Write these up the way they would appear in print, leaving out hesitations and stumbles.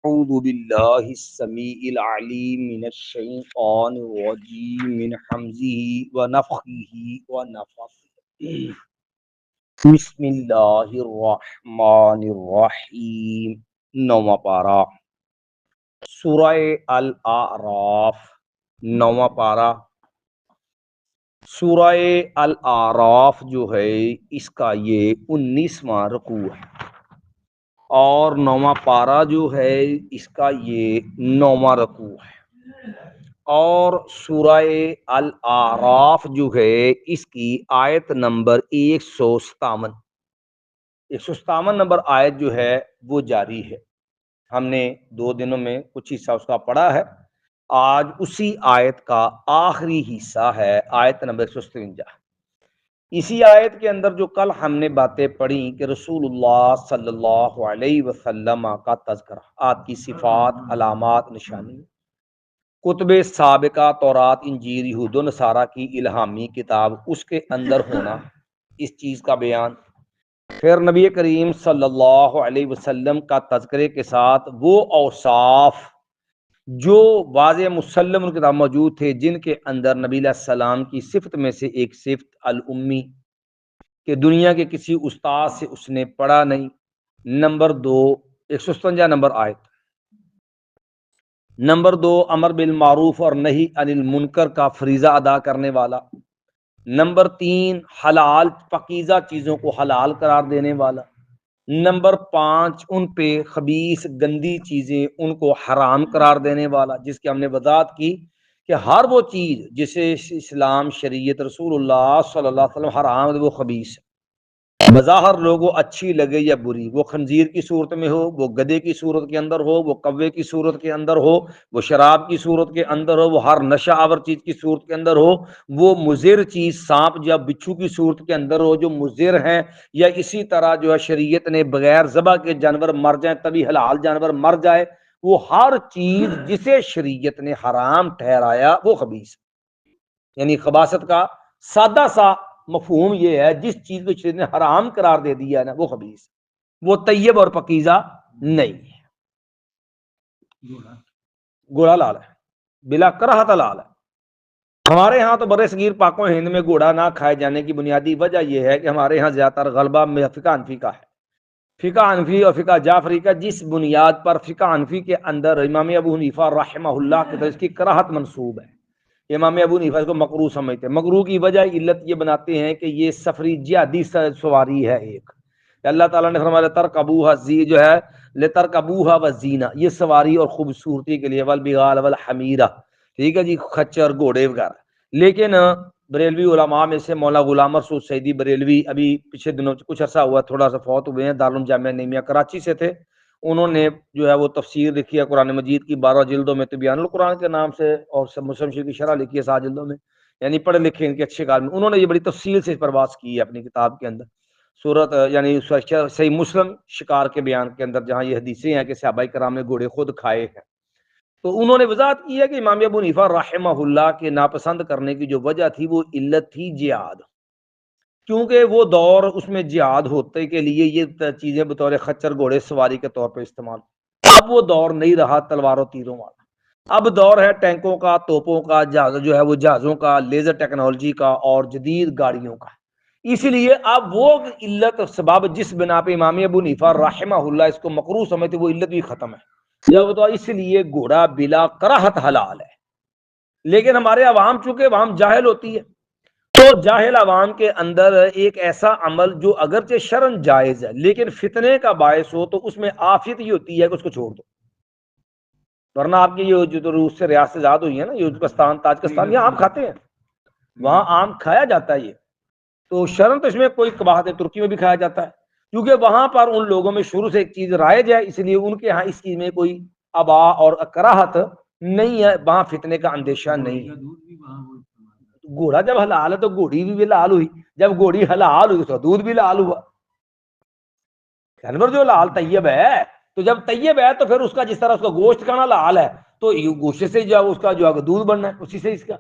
اعوذ باللہ السمیع العلیم من الشیطان الرجیم من حمزه ونفخه ونفثه بسم اللہ الرحمن الرحیم نوواں پارہ سورہ الاعراف نوواں پارہ سورہ الاعراف جو ہے اس کا یہ 19واں رکوع ہے اور نوواں پارہ جو ہے اس کا یہ 9واں رکوع ہے اور سورہ الاعراف جو ہے اس کی آیت نمبر 157 نمبر آیت جو ہے وہ جاری ہے۔ ہم نے 2 دنوں میں کچھ حصہ اس کا پڑھا ہے، آج اسی آیت کا آخری حصہ ہے، آیت نمبر 153۔ اسی آیت کے اندر جو کل ہم نے باتیں پڑھی کہ رسول اللہ صلی اللہ علیہ وسلم کا تذکرہ، آپ کی صفات، علامات، نشانی، کتب سابقہ تورات، انجیل، یہود و نصارہ کی الہامی کتاب اس کے اندر ہونا، اس چیز کا بیان، پھر نبی کریم صلی اللہ علیہ وسلم کا تذکرے کے ساتھ وہ اوصاف جو واضح مسلم کتاب موجود تھے، جن کے اندر نبی علیہ السلام کی صفت میں سے ایک صفت الامی کہ دنیا کے کسی استاد سے اس نے پڑھا نہیں۔ نمبر 2 157 نمبر آیت، نمبر 2 امر بالمعروف اور نہی عن المنکر کا فریضہ ادا کرنے والا، نمبر 3 حلال پاکیزہ چیزوں کو حلال قرار دینے والا، نمبر 5 ان پہ خبیث گندی چیزیں ان کو حرام قرار دینے والا، جس کی ہم نے وضاحت کی کہ ہر وہ چیز جسے اسلام، شریعت، رسول اللہ صلی اللہ علیہ وسلم حرام ہے وہ خبیث ہے، بظاہر لوگوں اچھی لگے یا بری، وہ خنزیر کی صورت میں ہو، وہ گدھے کی صورت کے اندر ہو، وہ کوے کی صورت کے اندر ہو، وہ شراب کی صورت کے اندر ہو، وہ ہر نشہ آور چیز کی صورت کے اندر ہو، وہ مضر چیز سانپ یا بچھو کی صورت کے اندر ہو جو مضر ہیں، یا اسی طرح جو ہے شریعت نے بغیر ذبح کے جانور مر جائیں تبھی حلال جانور مر جائے، وہ ہر چیز جسے شریعت نے حرام ٹھہرایا وہ خبیث، یعنی خباثت کا سادہ سا مفہوم یہ ہے جس چیز کو شریعت نے حرام قرار دے دیا ہے نا وہ خبیث، وہ طیب اور پاکیزہ نہیں ہے۔ گھوڑا لال ہے، بلا کراہت لال ہے۔ ہمارے ہاں تو برِ صغیر پاک و ہند میں گھوڑا نہ کھائے جانے کی بنیادی وجہ یہ ہے کہ ہمارے ہاں زیادہ تر غلبہ میں فقہ حنفی کا ہے، فقہ حنفی اور فقہ جعفری کا، جس بنیاد پر فقہ حنفی کے اندر امام ابو حنیفہ رحمہ اللہ کی طرف اس کی کراہت منسوب ہے، امام ابو حنیفہ اس کو مکروہ سمجھتے ہیں۔ مکروہ کی وجہ علت یہ بناتے ہیں کہ یہ سفری جہادی سواری ہے ایک، اللہ تعالیٰ نے فرمایا ترکبوها زی جو ہے لترکبوها وزینہ، یہ سواری اور خوبصورتی کے لیے، والبغال والحمیرہ، ٹھیک ہے جی، خچر گھوڑے وغیرہ۔ لیکن بریلوی علماء میں سے مولانا غلام مسعود سعیدی بریلوی ابھی پچھلے دنوں کچھ عرصہ ہوا تھوڑا سا فوت ہوئے ہیں، دارالعلوم جامعہ نعیمیہ کراچی سے تھے، انہوں نے جو ہے وہ تفسیر لکھی ہے قرآن مجید کی 12 جلدوں میں، تبیان القرآن کے نام سے، اور مسلم شریف کی شرح لکھی ہے 7 جلدوں میں، یعنی پڑھے لکھے ان کے اچھے کار میں، انہوں نے یہ بڑی تفصیل سے پرواز کی ہے اپنی کتاب کے اندر، صورت یعنی صحیح مسلم شکار کے بیان کے اندر جہاں یہ حدیثیں ہیں کہ صحابہ کرام نے گھوڑے خود کھائے ہیں، تو انہوں نے وضاحت کی ہے کہ امام ابو حنیفہ رحمہ اللہ کے ناپسند کرنے کی جو وجہ تھی وہ علت تھی جہاد، کیونکہ وہ دور اس میں جہاد ہوتے کے لیے یہ چیزیں بطور خچر گھوڑے سواری کے طور پہ استعمال، اب وہ دور نہیں رہا تلوار و تیروں والا، اب دور ہے ٹینکوں کا، توپوں کا، جہاز جو ہے وہ جہازوں کا، لیزر ٹیکنالوجی کا اور جدید گاڑیوں کا، اس لیے اب وہ علت سبب جس بنا پہ امام ابو حنیفہ رحمہ اللہ اس کو مکروہ سمجھتے وہ علت بھی ختم ہے، جب تو اس لیے گھوڑا بلا کراہت حلال ہے۔ لیکن ہمارے عوام چونکہ عوام جاہل ہوتی ہے، تو جاہل عوام کے اندر ایک ایسا عمل جو اگرچہ شرعن جائز ہے لیکن فتنے کا باعث ہو تو اس میں عافیت یہ ہوتی ہے کہ اس کو چھوڑ دو، ورنہ آپ کی یہ جو روس سے ریاست آزاد ہوئی ہے نا، یوزبکستان، تاجکستان، یہاں آم کھاتے ہیں، وہاں آم کھایا جاتا ہے، یہ تو شرن تو اس میں کوئی قباحت ہے، ترکی میں بھی کھایا جاتا ہے، کیونکہ وہاں پر ان لوگوں میں شروع سے ایک چیز رائج ہے، اس لیے ان کے ہاں اس چیز میں کوئی ابا اور کراہت نہیں ہے، وہاں فتنے کا اندیشہ نہیں ہے۔ گھوڑا جب حلال ہے تو گھوڑی بھی حلال ہوئی، جب گھوڑی حلال ہوئی تو دودھ بھی حلال ہوا، جانور جو لال طیب ہے، تو جب طیب ہے تو پھر اس کا جس طرح اس کا گوشت کھانا لال ہے تو گوشت سے جو اس کا جو دودھ بننا ہے اسی سے اس کا،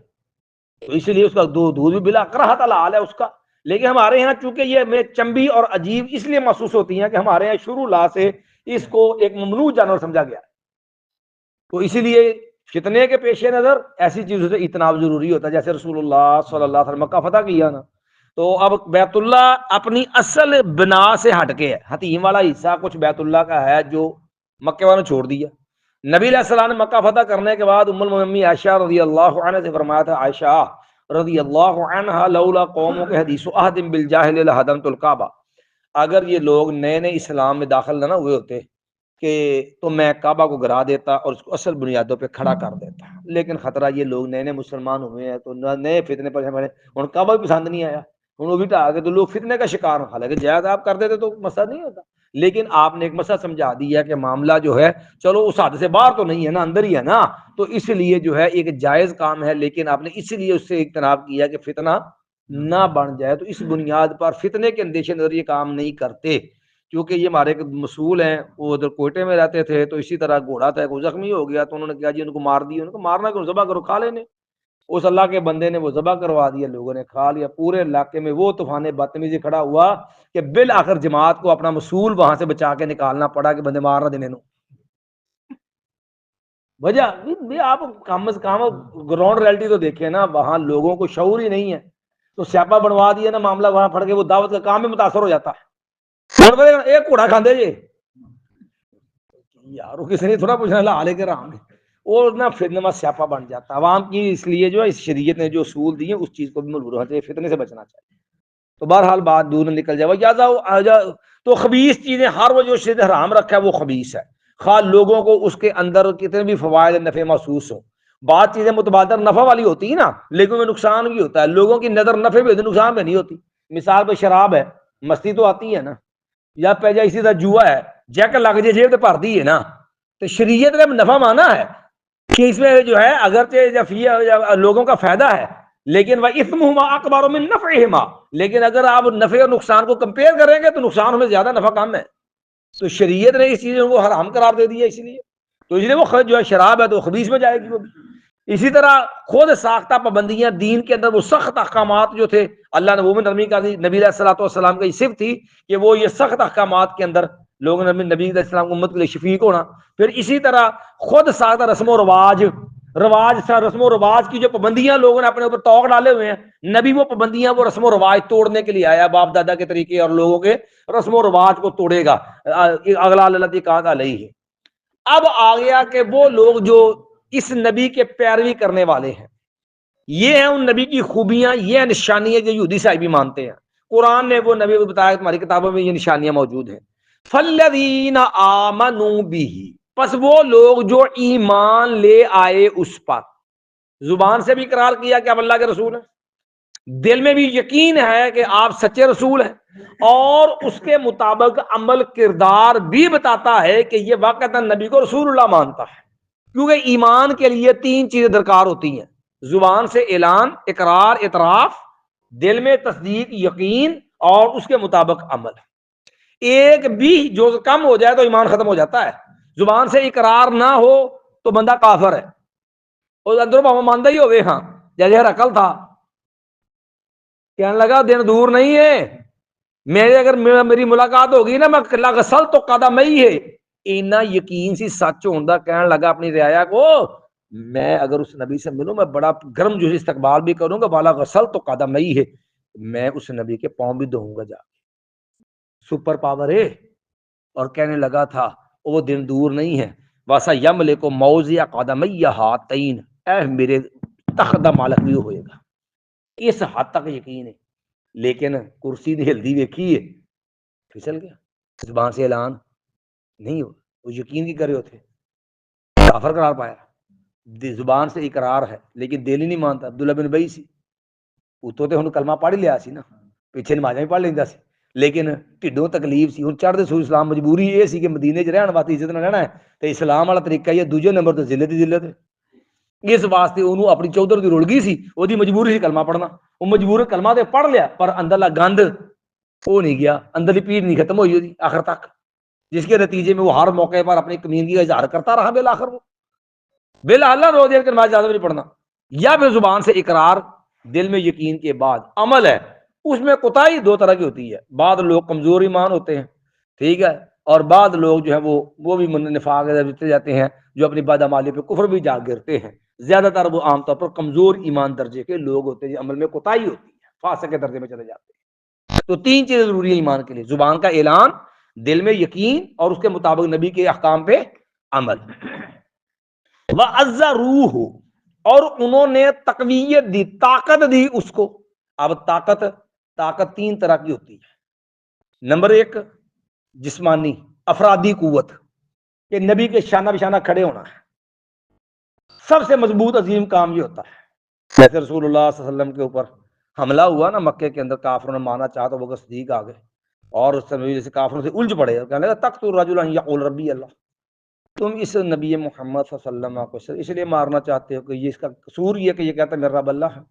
تو اس لیے اس کا دودھ بھی بلا کراہت لال ہے اس کا۔ لیکن ہمارے یہاں چونکہ یہ میں چمبی اور عجیب اس لیے محسوس ہوتی ہیں کہ ہمارے یہاں شروع لا سے اس کو ایک ممنوع جانور سمجھا گیا، تو اسی لیے فتنے کے پیش نظر ایسی چیزوں سے اجتناب ضروری ہوتا ہے. جیسے رسول اللہ صلی اللہ علیہ وسلم مکہ فتح کیا نا، تو اب بیت اللہ اپنی اصل بنا سے ہٹ کے ہے، حتیم والا حصہ کچھ بیت اللہ کا ہے جو مکے والوں نے چھوڑ دیا. نبی علیہ السلام نے مکہ فتح کرنے کے بعد ام المؤمنین عائشہ رضی اللہ عنہ سے فرمایا تھا، عائشہ رضی اللہ عنہ لولا قوموں کے حدیث عہد بالجاہل لہدمت الکعبہ، اگر یہ لوگ نئے نئے اسلام میں داخل نہ ہوئے ہوتے کہ تو میں کعبہ کو گرا دیتا اور اس کو اصل بنیادوں پہ کھڑا کر دیتا. لیکن خطرہ یہ لوگ نئے نئے مسلمان ہوئے ہیں تو نئے فتنے پر ان کعبہ بھی پسند نہیں آیا، انہوں بھی ڈھا کے تو لوگ فتنے کا شکار ہو. حالانکہ جائز آپ کر دیتے تو مسئلہ نہیں ہوتا، لیکن آپ نے ایک مسئلہ سمجھا دیا کہ معاملہ جو ہے چلو اس حد سے باہر تو نہیں ہے نا، اندر ہی ہے نا، تو اس لیے جو ہے ایک جائز کام ہے، لیکن آپ نے اس لیے اس سے اجتناب کیا کہ فتنہ نہ بن جائے. تو اس بنیاد پر فتنے کے اندیشے نظر یہ کام نہیں کرتے، کیونکہ یہ ہمارے مسئول ہیں، وہ ادھر کوئٹے میں رہتے تھے. تو اسی طرح گھوڑا تھا، کوئی زخمی ہو گیا تو انہوں نے کہا جی ان کو مار دیا. ان کو مارنا کہ ذبح کرو، کھا لینے. اس اللہ کے بندے نے وہ ذبح کروا دیا، لوگوں نے کھا لیا. پورے علاقے میں وہ طوفان بدتمیزی کھڑا ہوا کہ بالآخر جماعت کو اپنا مسئول وہاں سے بچا کے نکالنا پڑا کہ بندے مار نہ دینے. وجہ آپ کم از کم گراؤنڈ ریئلٹی تو دیکھیں نا، وہاں لوگوں کو شعور ہی نہیں ہے تو سیاپا بنوا دیا نا، معاملہ وہاں پھڑ کے وہ دعوت کا کام میں متاثر ہو جاتا ہے. ایک گھوڑا کھاندے جی یار، کسی نے تھوڑا پوچھنا لا لے کے رام اور نہ فتنے میں سیاپا بن جاتا عوام کی. اس لیے جو ہے اس شریعت نے جو اصول دیے اس چیز کو بھی ملبور ہونا چاہیے، فتنے سے بچنا چاہیے. تو بہرحال بات دور نہ نکل جائے. تو خبیث چیزیں ہر وہ جو شریعت حرام رکھا ہے وہ خبیث ہے، خواہ لوگوں کو اس کے اندر کتنے بھی فوائد نفع محسوس ہوں. بات چیزیں متبادر نفع والی ہوتی ہیں نا، لیکن میں نقصان بھی ہوتا ہے. لوگوں کی نظر نفع بھی ہوتی، نقصان بھی نہیں ہوتی. مثال پہ شراب ہے، مستی تو آتی ہے نا، یا پہ جا اسی طرح جوا ہے، جیک لگ جائے جیب تو بھر دی ہے نا. تو شریعت نے نفع مانا ہے کہ اس میں جو ہے اگرچہ لوگوں کا فائدہ ہے، لیکن وہ اثمہما اکبر من نفعہما، لیکن اگر آپ نفع اور نقصان کو کمپیئر کریں گے تو نقصان میں زیادہ، نفع کم ہے. تو شریعت نے اس چیز کو حرام قرار دے دیا، اسی لیے تو اس لیے وہ جو ہے شراب ہے تو خبیث میں جائے گی وہ بھی. اسی طرح خود ساختہ پابندیاں دین کے اندر، وہ سخت احکامات جو تھے اللہ نے وہ میں نرمی کر دی. نبی علیہ الصلوۃ والسلام کا یہ صفت تھی کہ وہ یہ سخت احکامات کے اندر لوگوں نے نبی علیہ السلام امت کے لیے شفیق ہونا. پھر اسی طرح خود ساختہ رسم و رواج رسم و رواج کی جو پابندیاں لوگوں نے اپنے اوپر توق ڈالے ہوئے ہیں، نبی وہ پابندیاں وہ رسم و رواج توڑنے کے لیے آیا، باپ دادا کے طریقے اور لوگوں کے رسم و رواج کو توڑے گا. اگلا اللہ کہا تھا لئی ہے. اب آ گیا کہ وہ لوگ جو اس نبی کے پیروی کرنے والے ہیں، یہ ہیں ان نبی کی خوبیاں، یہ نشانیاں جو یہودی صاحب بھی مانتے ہیں. قرآن نے وہ نبی کو بتایا تمہاری کتابوں میں یہ نشانیاں موجود ہیں. فَالَّذِينَ آمَنُوا بِهِ، پس وہ لوگ جو ایمان لے آئے اس پر، زبان سے بھی اقرار کیا کہ آپ اللہ کے رسول ہیں، دل میں بھی یقین ہے کہ آپ سچے رسول ہیں، اور اس کے مطابق عمل کردار بھی بتاتا ہے کہ یہ واقعتا نبی کو رسول اللہ مانتا ہے. کیونکہ ایمان کے لیے تین چیزیں درکار ہوتی ہیں: زبان سے اعلان، اقرار، اعتراف، دل میں تصدیق، یقین، اور اس کے مطابق عمل. ایک بھی جو کم ہو جائے تو ایمان ختم ہو جاتا ہے. زبان سے اقرار نہ ہو تو بندہ کافر ہے، اور اندروں بابا ماندہ ہی ہوئے. ہاں جیسے عقل تھا، کہنے لگا دن دور نہیں ہے، اگر میری ملاقات ہوگی نا، میں غسل تو قدم ہی ہے. اینا یقین سی سچ ہوندا، کہنے لگا اپنی رعایا کو، میں اگر اس نبی سے ملوں میں بڑا گرم جو استقبال بھی کروں گا، بالا غسل تو قدم ہی ہے، میں اس نبی کے پاؤں بھی دھوؤں گا جا کے. سپر پاور ہے. اور کہنے لگا تھا وہ دن دور نہیں ہے، واسا یملک موضع قدمی ہاتین، اے میرے تخت دا مالک بھی ہوئے گا. اس حد تک یقین ہے. لیکن کرسی دی ہلدی ویکھی ہے، پھسل گیا. زبان سے اعلان نہیں ہو، وہ یقین کی کرے ہوتے، کافر قرار پایا. زبان سے اقرار ہے لیکن دل ہی نہیں مانتا. عبداللہ بن ابی سی اتوں تے ہن کلمہ پڑھ لیا سی نا، پیچھے نمازاں بھی پڑھ لیندا سی، لیکن ٹھڈوں تکلیف سی. ہن چڑھدے سو اسلام مجبوری یہ سی کہ مدینے 'چ رہن واسطے عزت نہ رہنا ہے تے اسلام والا طریقہ یہ دوجے نمبر تے ذلت ہی ذلت ہے. اس واسطے انہوں اپنی چودھر دی رل گئی سی، وہ دی مجبوری سی کلمہ پڑھنا. وہ مجبور کلمہ تے پڑھ لیا پر اندرلا گند وہ نہیں گیا، اندرلی پیڑ نہیں ختم ہوئی ہوئی آخر تک، جس کے نتیجے میں وہ ہر موقع پر اپنی کمینگی کا اظہار کرتا رہا. بالآخر وہ بالآخر رو دیر کے نماز زیادہ نہیں پڑھنا. یا پھر زبان سے اقرار، دل میں یقین کے بعد عمل ہے. اس میں کوتاہی دو طرح کی ہوتی ہے. بعض لوگ کمزور ایمان ہوتے ہیں، ٹھیک ہے، اور بعض لوگ جو ہے وہ بھی نفاق دیتے جاتے ہیں، جو اپنی بدعمالی پہ کفر بھی جا گرتے ہیں۔ زیادہ تر وہ عام طور پر کمزور ایمان درجے کے لوگ ہوتے ہیں، عمل میں کوتاہی ہوتی ہے، فاسق کے درجے میں چلے جاتے ہیں۔ تو تین چیزیں ضروری ہیں ایمان کے لیے: زبان کا اعلان، دل میں یقین، اور اس کے مطابق نبی کے احکام پہ عمل۔ وَعَزَّرُوهُ، اور انہوں نے تقویت دی، طاقت دی اس کو۔ اب طاقت تین طرح کی ہوتی ہے۔ نمبر ایک، جسمانی افرادی قوت، کہ نبی کے شانہ بشانہ کھڑے ہونا ہے۔ سب سے مضبوط عظیم کام یہ ہوتا ہے۔ جیسے رسول اللہ صلی اللہ علیہ وسلم کے اوپر حملہ ہوا نا مکے کے اندر، کافروں نے مارنا چاہا تو وہ صدیق آ گئے اور اس سے جیسے کافروں سے الجھ پڑے، کہنے لگا تقتل رجلا یقول ربی اللہ، تم اس نبی محمد صلی اللہ علیہ وسلم کو اس لیے مارنا چاہتے ہو کہ یہ اس کا قصور یہ کہ یہ کہتا ہے میرا رب اللہ ہے۔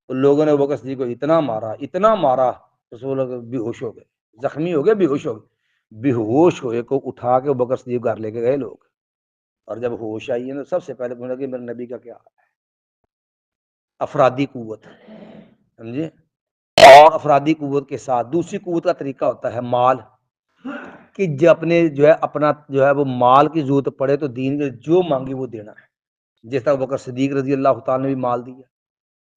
تو لوگوں نے ابو بکر صدیق کو اتنا مارا، رسول اللہ بے ہوش ہو گئے، زخمی ہو گئے، بے ہوش ہو گئے۔ بے ہوش ہوئے کو اٹھا کے ابو بکر صدیق گھر لے کے گئے لوگ، اور جب ہوش آئی ہے تو سب سے پہلے پوچھا کہ میرے نبی کا کیا حال ہے۔ افرادی قوت، سمجھے؟ اور افرادی قوت کے ساتھ دوسری قوت کا طریقہ ہوتا ہے مال، کہ جو اپنے جو ہے اپنا جو ہے وہ مال کی ضرورت پڑے تو دین کے جو مانگی وہ دینا ہے۔ جس طرح بکر صدیق رضی اللہ تعالیٰ نے بھی مال دیا،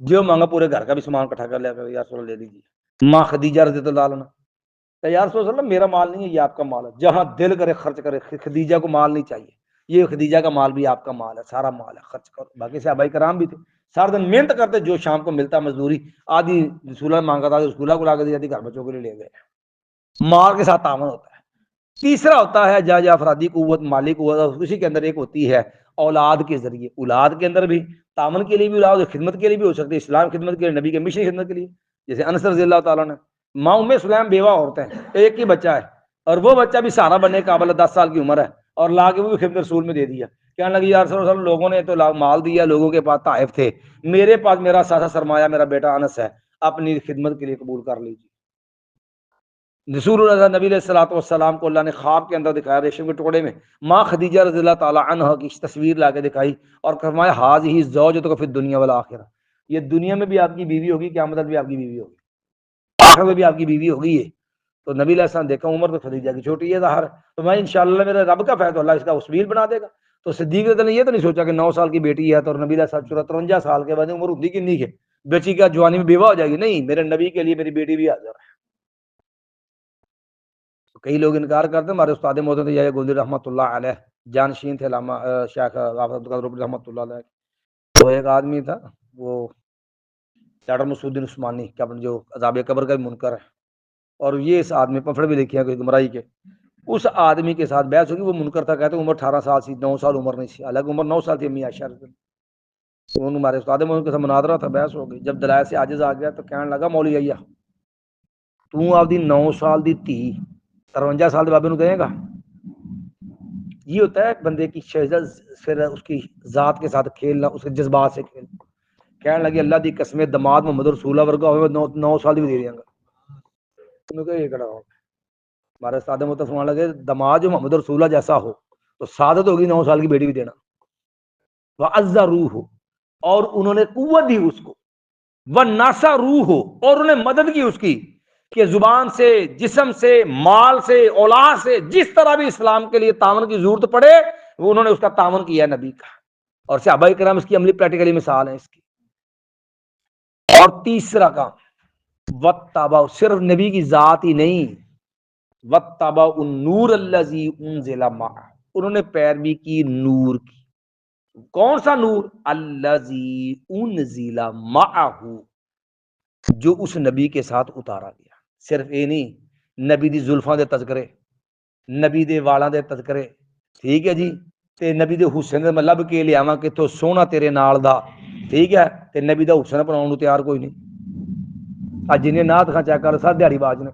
جو مانگا پورے گھر کا بھی سامان اکٹھا کر لیا کر، یا رسول اللہ لے لیجیے۔ ماں خدیجہ رضی اللہ عنہ، کہ یا رسول اللہ میرا مال نہیں ہے، یہ آپ کا مال ہے، جہاں دل کرے خرچ کرے۔ خدیجہ کو مال نہیں چاہیے، یہ خدیجہ کا مال بھی آپ کا مال ہے، سارا مال ہے، خرچ کرو۔ باقی صحابہ کرام بھی تھے، سارا دن محنت کرتے، جو شام کو ملتا مزدوری آدھی رسول اللہ مانگا تھا، رسول اللہ کو لا کے دی، آدھی گھر بچوں کے لیے لے گئے۔ مال کے ساتھ تعاون ہوتا ہے۔ تیسرا ہوتا ہے جا افرادی قوت، مالی قوت، اور اسی کے اندر ایک ہوتی ہے اولاد کے ذریعے۔ اولاد کے اندر بھی تعاون کے لیے بھی، اولاد خدمت کے لیے بھی ہو سکتی ہے، اسلام خدمت کے لیے، نبی کے مشن خدمت کے لیے۔ جیسے انس رضی اللہ تعالیٰ نے، ماں ام سلیم بیوہ عورتیں ہیں، ایک ہی بچہ ہے، اور وہ بچہ بھی سہارا بننے قابل ہے، 10 سال کی عمر ہے، اور لا کے وہ بھی خدمت رسول میں دے دیا۔ کہنے لگی یا رسول اللہ لوگوں نے تو مال دیا، لوگوں کے پاس طائف تھے، میرے پاس میرا سارا سرمایہ میرا بیٹا انس ہے، اپنی خدمت کے لیے قبول کر لیجیے۔ رسول اللہ نبی علیہ الصلوۃ والسلام کو اللہ نے خواب کے اندر دکھایا، ریشم کے ٹکڑے میں ماں خدیجہ رضی اللہ تعالی عنہ کی تصویر لا کے دکھائی، اور فرمایا ہذہ زوجتک فی الدنیا والآخرہ، یہ دنیا میں بھی آپ کی بیوی ہوگی، قیامت میں بھی آپ کی بیوی ہوگی، آخرت میں بھی آپ کی بیوی ہوگی۔ یہ تو نبی علیہ السلام دیکھا عمر تو خدیجہ کی چھوٹی ہے ظاہر، تو میں انشاءاللہ میرے رب کا فیض اللہ اس کا وسیل بنا دے گا۔ تو صدیق رضی اللہ نے یہ تو نہیں سوچا کہ 9 سال کی بیٹی ہے، تو نبی علیہ السلام 53 سال کے بعد عمر ہوتی کنی ہے، بیٹی کا جوانی میں بیوہ ہو جائے گی؟ نہیں، میرے نبی کے لیے میری بیٹی بھی حاضر ہے۔ کئی لوگ انکار کرتے ہیں، ہمارے استاد محترم یہ گولدی رحمۃ اللہ علیہ جانشین تھے علامہ شیخ رحمۃ اللہ علیہ۔ تو ایک آدمی تھا، وہ ڈاکٹر مسعود الدین عثمانی کہ جو عذاب قبر کا بھی منکر ہے، اور یہ اس آدمی پمفلٹ بھی لکھے ہیں کوئی گمراہی کے، اس آدمی کے ساتھ بحث ہوگی، وہ منکر تھا، کہتے ہیں عمر 18 سال تھی، 9 سال عمر نہیں تھی، حالانکہ عمر 9 سال تھی امی عائشہ رضی اللہ۔ ہمارے استاد محترم کے ساتھ مناظرہ تھا، بحث ہو گئی، جب دلائل سے عاجز آ گیا تو کہنے لگا مولوی عیا تو آپ دی 9 سال دی تھی 53 سال کے بابے نو کہے گا؟ یہ ہوتا ہے بندے کی پھر اس کی ذات کے ساتھ کھیلنا، اس کے جذبات سے کھیلنا۔ کہنے لگے اللہ دی قسم دماد محمد رسول اللہ ورگا ہوئے 9 سال بھی دے دیں گا۔ انہوں نے کہا یہ کڑا ہو، ہمارے استاد محترم فرمانے لگے دماد جو محمد رسول اللہ جیسا ہو تو سعادت ہوگی 9 سال کی بیٹی بھی دینا۔ وَعَزَّرُوهُ، اور انہوں نے قوت دی اس کو، وَنَصَرُوهُ، اور انہوں نے مدد کی اس کی، کہ زبان سے، جسم سے، مال سے، اولاد سے، جس طرح بھی اسلام کے لیے تعاون کی ضرورت پڑے وہ انہوں نے اس کا تعاون کیا نبی کا، اور صحابہ کرام اس کی عملی پریکٹیکلی مثال ہیں اس کی۔ اور تیسرا کام وَاتَّبَعُوا، صرف نبی کی ذات ہی نہیں، وَاتَّبَعُوا النُّورَ الَّذِي أُنزِلَ مَعَهُ، انہوں نے پیروی کی نور کی۔ کون سا نور؟ الَّذِي أُنزِلَ مَعَهُ، جو اس نبی کے ساتھ اتارا گیا۔ صرف یہ نہیں، نبی دی زلفاں دے تذکرے، نبی دے والاں دے تذکرے، ٹھیک ہے جی، تے نبی دے حسن دے میں لب کے لے آواں کہ تو سونا تیرے نال دا، ٹھیک ہے، تے نبی دا حسن بناؤن نوں تیار کوئی نہیں۔ اج جنے نات خاں چیک کر سب دیہڑی باز نے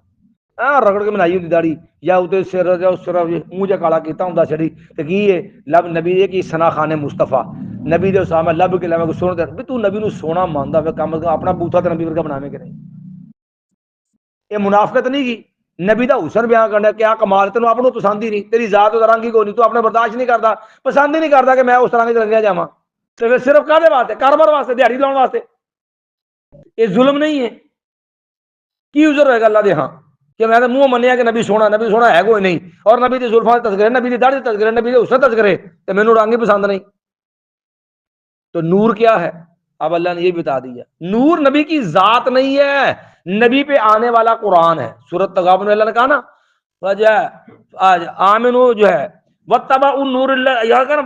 رگڑ کے بنائی ہوندی داڑھی، یا اوتے سر یا اس طرح منہ جا کالا کیتا ہوندا چھڑی، تے کی ہے لب نبی دے کی ثنا خان مصطفی، نبی دے سامنے لب کے لے سونا تے بھی تو نبی نو سونا ماندا ہے، کم از کم اپنا بوتھا تے نبی ورگا بناویں کہ نہیں؟ یہ منافقت نہیں کی، نبی دا حسن بیان کرنا، کیا کمال، تینوں اپنوں پسند ہی نہیں، تیری ذات دا رنگ ہی کوئی نہیں، تو اپنے برداشت نہیں کرتا، پسند ہی نہیں کرتا کہ میں اس طرح رنگیا جاواں، تو پھر صرف کاہدے واسطے؟ کاروبار واسطے، دیہڑی لاؤن واسطے؟ یہ ظلم نہیں ہے؟ کی عذر ہوئے گا اللہ دے ہاں کہ میں نے منہ منیا کہ نبی سونا ہے کوئی نہیں، اور نبی دی زلفاں دے تذکرے، نبی دی داڑھی دے تذکرے، نبی دے حسن تذکرے، تے مینوں رنگ ہی پسند نہیں۔ تو نور کیا ہے؟ اب اللہ نے یہ بتا دیا، نور نبی کی ذات نہیں ہے، نبی پہ آنے والا قرآن ہے۔ سورۃ تغابن میں اللہ نے کہا نا وجہ آمنو جو ہے واتبعوا النور اللہ، یہاں کا نا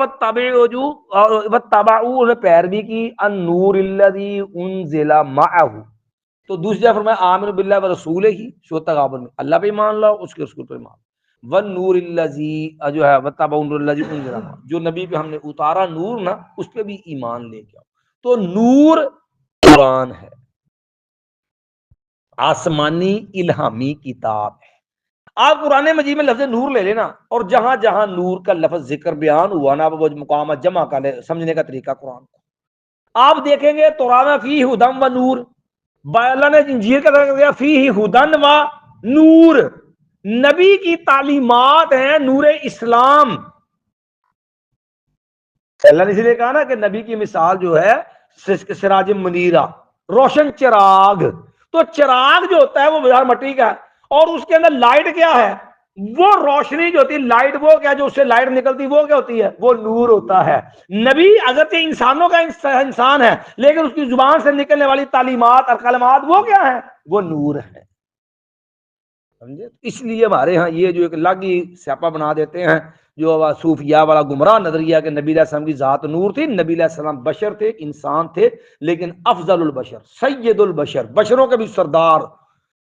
واتبعوا پیروی کی النور الذی انزل معہ، تو دوسری جگہ فرمایا آمنوا باللہ ورسولہ ہی، سورۃ تغابن میں اللہ پہ ایمان لاؤ، اس کے رسول پہ ایمان، والنور الذی جو ہے واتبعوا النور الذی انزل معہ، جو نبی پہ ہم نے اتارا نور نا، اس پہ بھی ایمان لے کے آؤ۔ تو نور قرآن ہے، آسمانی الہامی کتاب ہے۔ آپ قرآن مجید میں لفظ نور لے لینا، اور جہاں جہاں نور کا لفظ ذکر بیان ہوا نا، وہ مقامات جمع کا لے، سمجھنے کا طریقہ قرآن کو آپ دیکھیں گے، توراہ فیہ ھدی و نور، اللہ نے انجیل کا ذکر کیا فیہ ھدی و نور، نبی کی تعلیمات ہیں نور اسلام۔ اللہ نے اس لیے کہا نا کہ نبی کی مثال جو ہے سراج منیرہ، روشن چراغ۔ تو چراغ جو ہوتا ہے وہ بازار مٹی کا ہے، اور اس کے اندر لائٹ کیا ہے؟ وہ روشنی جو ہوتی ہے، لائٹ وہ کیا جو اس سے لائٹ نکلتی وہ کیا ہوتی ہے؟ وہ نور ہوتا ہے۔ نبی اگرچہ انسانوں کا انسان ہے، لیکن اس کی زبان سے نکلنے والی تعلیمات اور کلمات وہ کیا ہے؟ وہ نور ہے، سمجھے؟ اس لیے ہمارے ہاں یہ جو ایک الگ ہی سیاپا بنا دیتے ہیں، جو صوفیاء والا گمراہ نظریہ کہ نبی علیہ السلام کی ذات نور تھی، نبی علیہ السلام بشر تھے، انسان تھے، لیکن افضل البشر، سید البشر، بشروں کے بھی سردار،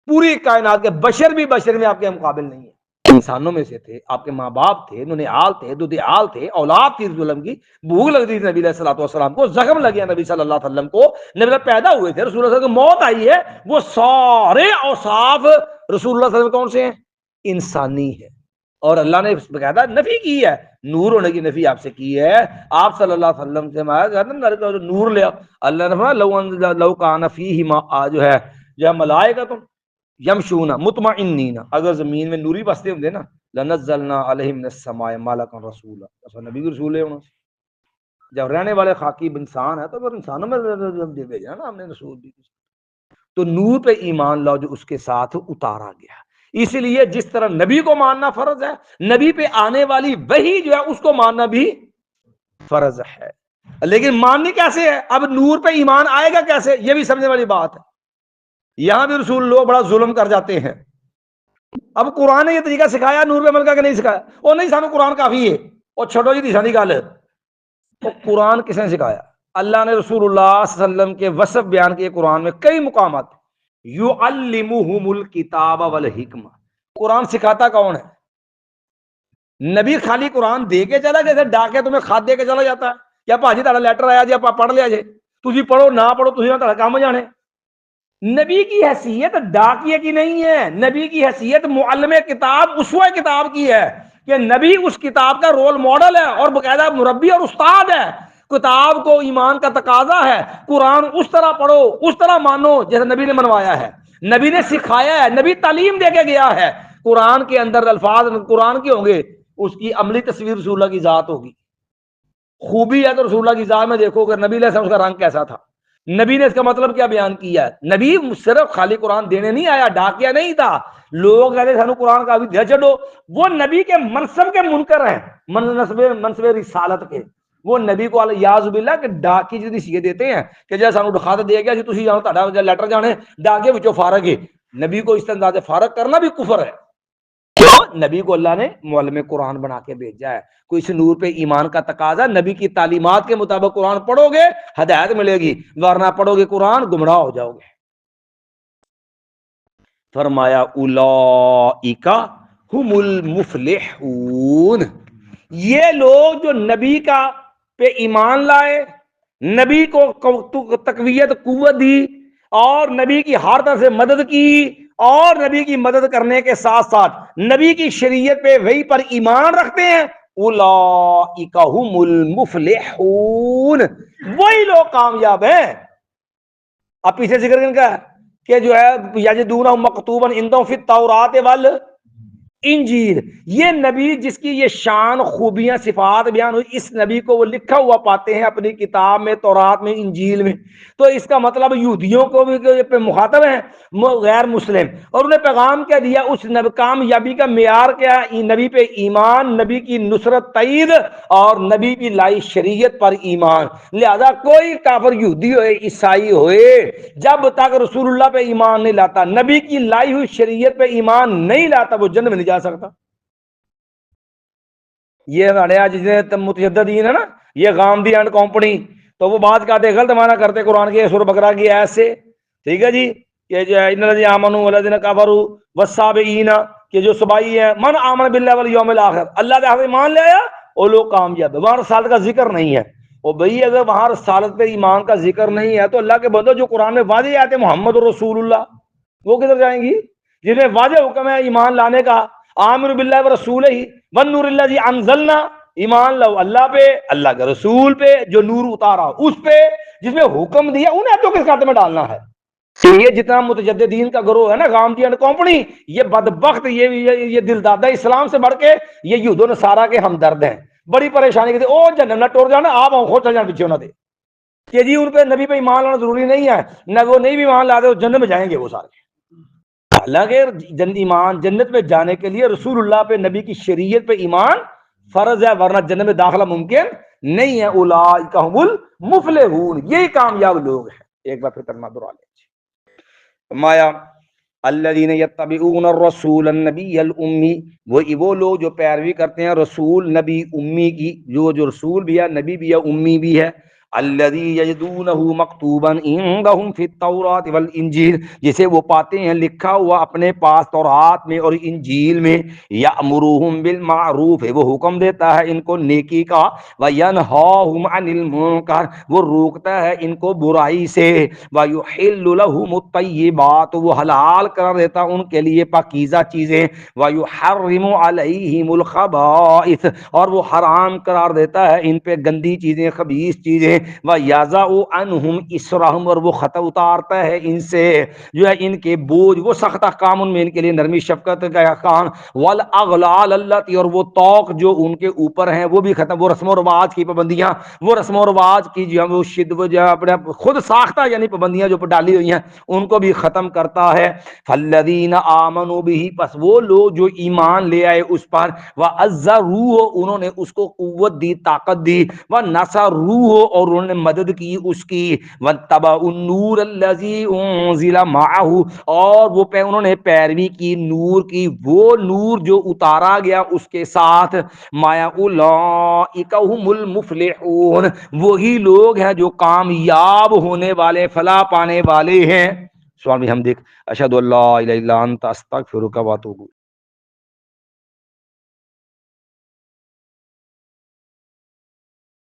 پوری کائنات کے بشر بھی بشر میں آپ کے مقابل نہیں ہے، انسانوں میں سے تھے، آپ کے ماں باپ تھے، ننھیال تھے، دودھیال تھے، اولاد تھی رسول اللہ کی، بھوک لگ رہی تھی نبی علیہ السلام کو، زخم لگے نبی صلی اللہ علیہ وسلم کو، نبی اللہ پیدا ہوئے تھے، رسول اللہ صلی اللہ علیہ وسلم کو موت آئی ہے، وہ سارے اوصاف رسول اللہ صلی اللہ علیہ وسلم کون سے ہیں؟ انسانی ہے۔ اور اللہ نے باقاعدہ نفی کی ہے، نور ہونے کی نفی آپ سے کی ہے۔ آپ صلی اللہ علیہ وسلم سے نور لیا، اللہ نے فرمایا لو کان فیہما جو ہے ملائکۃ یمشون مطمئنین، اگر زمین میں نوری بستے ہوندے نا لنزلنا علیہم من السماء ملکا رسولا، ایسا نبی کے رسول ہے ہونا، جب رہنے والے خاکی انسان ہے تو پھر انسانوں میں بھیجا نا ہم نے رسول بھی۔ تو نور پہ ایمان لاؤ جو اس کے ساتھ اتارا گیا، اس لیے جس طرح نبی کو ماننا فرض ہے، نبی پہ آنے والی وحی جو ہے اس کو ماننا بھی فرض ہے۔ لیکن ماننی کیسے ہے؟ اب نور پہ ایمان آئے گا کیسے، یہ بھی سمجھنے والی بات ہے۔ یہاں بھی رسول لوگ بڑا ظلم کر جاتے ہیں۔ اب قرآن نے یہ طریقہ سکھایا نور پہ عمل کا کہ نہیں سکھایا؟ وہ نہیں، سانو قرآن کافی ہے، اور چھوڑو جی تیسری گل، وہ قرآن کس نے سکھایا؟ اللہ نے رسول اللہ صلی اللہ علیہ وسلم کے وصف بیان کیے قرآن میں کئی مقامات، یعلمہم الکتاب والحکمہ۔ قرآن سکھاتا کون ہے؟ نبی خالی قرآن دے کے چلا، جیسے ڈاکے تمہیں خط دے کے چلا جاتا ہے، یا بھاجی تہاڈا لیٹر آیا جی آپ پڑھ لیا جی، تسی پڑھو نہ پڑھو تسی تہاڈا کام جانے۔ نبی کی حیثیت ڈاکیے کی نہیں ہے، نبی کی حیثیت معلم کتاب، اسوہ کتاب کی ہے، کہ نبی اس کتاب کا رول ماڈل ہے اور باقاعدہ مربی اور استاد ہے۔ کتاب کو ایمان کا تقاضا ہے، قرآن اس طرح پڑھو، اس طرح مانو جیسے نبی نے منوایا ہے، نبی نے سکھایا ہے، نبی تعلیم دے کے گیا ہے۔ قرآن کے اندر الفاظ قرآن کے ہوں گے، اس کی عملی تصویر رسول اللہ کی ذات ہوگی۔ خوبی ہے تو رسول اللہ کی ذات میں دیکھو کہ نبی علیہ السلام اس کا رنگ کیسا تھا، نبی نے اس کا مطلب کیا بیان کیا ہے۔ نبی صرف خالی قرآن دینے نہیں آیا، ڈاکیا نہیں تھا۔ لوگ کہتے سانو قرآن کا بھی دے چھڈو، وہ نبی کے منصب کے منکر ہیں، منصب رسالت کے۔ وہ نبی کو یاذ باللہ کہ ڈاکی جی سی دیتے ہیں کہ جیسے سانو خط دے گیا جی تسی جانو تہاڈا لیٹر جانے، ڈاکے وچوں فارغ ہے۔ نبی کو اس انداز فارغ کرنا بھی کفر ہے۔ نبی کو اللہ نے معلم قرآن بنا کے بھیجا ہے۔ کوئی اس نور پہ ایمان کا تقاضا، نبی کی تعلیمات کے مطابق قرآن پڑھو گے ہدایت ملے گی، ورنہ پڑھو گے قرآن گمراہ ہو جاؤ گے۔ فرمایا اولئک ھم المفلحون، یہ لوگ جو نبی کا پہ ایمان لائے، نبی کو تقویت قوت دی، اور نبی کی ہر طرح سے مدد کی، اور نبی کی مدد کرنے کے ساتھ ساتھ نبی کی شریعت پہ وحی پر ایمان رکھتے ہیں، اولئک ھم المفلحون، وہی لوگ کامیاب ہیں۔ اب پیچھے ذکر کن کا ہے کہ جو ہے یجدونہ مکتوبا عندہم فی التوراۃ انجیل، یہ نبی جس کی یہ شان خوبیاں صفات بیان ہوئی، اس نبی کو وہ لکھا ہوا پاتے ہیں اپنی کتاب میں، تورات میں، انجیل میں. تو اس کا مطلب یہودیوں کو بھی پہ مخاطب ہیں غیر مسلم، اور انہیں پیغام کیا دیا، اس کامیابی کا معیار کیا، نبی پہ ایمان، نبی کی نصرت تائید، اور نبی کی لائی شریعت پر ایمان. لہذا کوئی کافر یہودی ہوئے، عیسائی ہوئے، جب تک رسول اللہ پہ ایمان نہیں لاتا، نبی کی لائی ہوئی شریعت پہ ایمان نہیں لاتا، وہ جنت میں نہیں جا سکتا. یہ ہمارے آج جتنے متجددین ہے نا، یہ غامدی اینڈ کمپنی، تو وہ بات کہتے غلط معنی کرتے قرآن کی سورہ بقرہ کی ایت سے. ٹھیک ہے جی، کہ جو ان الذین آمنوا والذین کفروا والسابئین، کہ جو سبائی ہے، من آمن باللہ والیوم الاخر، اللہ کے آخر ایمان لے آیا وہ لوگ کامیاب ہے. وہاں رسالت کا ذکر نہیں ہے. اور بھئی اگر وہاں رسالت پہ ایمان کا ذکر نہیں ہے تو اللہ کے بندو جو قرآن میں واضح آتے محمد رسول اللہ، وہ کدھر جائیں گی؟ جن میں واضح حکم ہے ایمان لانے کا، آمر باللہ ورسولہ والنور الذی انزلنا، ایمان لو اللہ پہ، اللہ کے رسول پہ جو نور اتارا اس پہ، جس میں حکم دیا، انہیں تو کس کھاتے میں ڈالنا ہے. یہ جتنا متجددین کا گروہ ہے نا، غامدی اینڈ کمپنی، یہ بدبخت، یہ دل دادا اسلام سے بڑھ کے یہ یہود و نصارہ کے ہمدرد ہیں. بڑی پریشانی کی تھی، او جنت نہ ٹور جانا، آپ خود چل جانا پیچھے نہ دے کہ جی ان پہ نبی پہ ایمان لانا ضروری نہیں ہے، نہ وہ نہیں بھی ایمان لاتے وہ جنت میں جائیں گے وہ سارے. حالانکہ ایمان جنت میں جانے کے لیے رسول اللہ پہ، نبی کی شریعت پہ ایمان فرض ہے، ورنہ جنت میں داخلہ ممکن نہیں ہے. اولئک هم المفلحون، یہی کامیاب لوگ ہیں. ایک بار پھر ترجمہ دہرا لیں. فرمایا الذین یتبعون الرسول النبی الامی، وہ لوگ جو پیروی کرتے ہیں رسول نبی امی کی، جو رسول بھی ہے، نبی بھی ہے، امی بھی ہے. الذی یجدونہ مکتوبا عندہم فی التوراۃ والانجیل، جسے وہ پاتے ہیں لکھا ہوا اپنے پاس تورات میں اور انجیل میں. یأمرہم بالمعروف، وہ حکم دیتا ہے ان کو نیکی کا، وینہاہم عن المنکر، وہ روکتا ہے ان کو برائی سے، ویحل لہم الطیبات، وہ حلال کر دیتا ان کے لیے پاکیزہ چیزیں، ویحرم علیہم الخبائث، اور وہ حرام قرار دیتا ہے ان پہ گندی چیزیں، خبیث چیزیں، ویضع عنہم اسرہم، اور وہ خطا اتارتا ہے ان سے جو ہے ان کے بوجھ، وہ سخت احکام ان میں ان کے لیے نرمی شفقت کا احکام، والاغلال التی، اور وہ طوق جو ان کے اوپر ہیں وہ بھی ختم، وہ رسم و رواج کی پابندیاں، وہ رسم و رواج کی جو وہ شدت جو اپنے خود ساختہ یعنی پابندیاں جو ڈالی ہوئی ہیں ان کو بھی ختم کرتا ہے. فالذین آمنوا بہ، پس وہ لوگ جو ایمان لے آئے اس پر، وعزروہ، انہوں نے اس کو قوت دی، طاقت دی، ونصروہ، اور انہوں نے مدد کی اس کی، واتبعوا النور الذی انزل معہ، اور وہ انہوں نے پیروی کی نور کی، وہ نور جو اتارا گیا اس کے ساتھ. مایا اولئک هم المفلحون، وہی لوگ ہیں جو کامیاب ہونے والے، فلاح پانے والے ہیں. سبحان بحمدک، اشہد ان لا الہ الا انت، استغفرک و اتوب